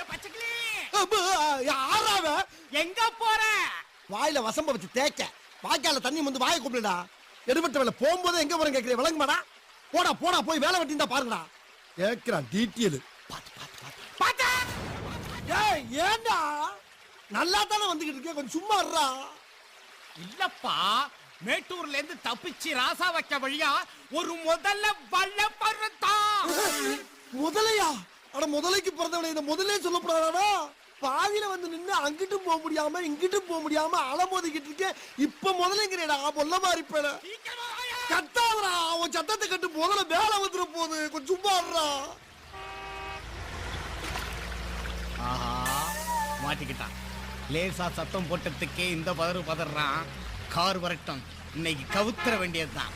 பச்சைக்கிளி யாராவ எங்க போற? வாயில வசம்ப வச்சு தேய்க்க வாய்க்கால தண்ணி வந்து வாயை கூப்பிடுடா. எடுபட்ட வேலை போகும்போது எங்க போறேன் கேட்கிறேன் விளங்குமாடா? போடா போடா போய் வேலை வெட்டி தான் பாருங்கடா. கேட்கிறான் டீட்டெயில். பாத்தா ஏய் ஏண்டா நல்லா தானே வந்துகிட்டு இருக்கேன், கொஞ்சம் சும்மா இருடா. இல்லப்பா, மேட்டூர்ல இருந்து தப்பிச்சு ராசா வைக்க வழியா ஒரு முதல்ல வல்ல பருத்தான். முதலையா? அட முதலைக்கு பிறந்தவனை இந்த முதலே சொல்லப்படாதா? பாதியில வந்து நின்று அங்கிட்டும் போக முடியாம இங்கிட்டும் போக முடியாம அலமோதிக்கிட்டு இருக்கேன். இப்ப முதலைங்கிறேடா பொல்ல மாதிரி பேட கத்தாதரா. அவன் சத்தத்தை கட்டு முதல்ல வேலை வந்துட போகுது, கொஞ்சம் சும்மா இருடா. ஆஹா, மாட்டிக்கிட்டான். லேசா சத்தம் போட்டதுக்கே இந்த பதறான். கார் வரட்டும், இன்னைக்கு கவுத்துற வேண்டியதுதான்.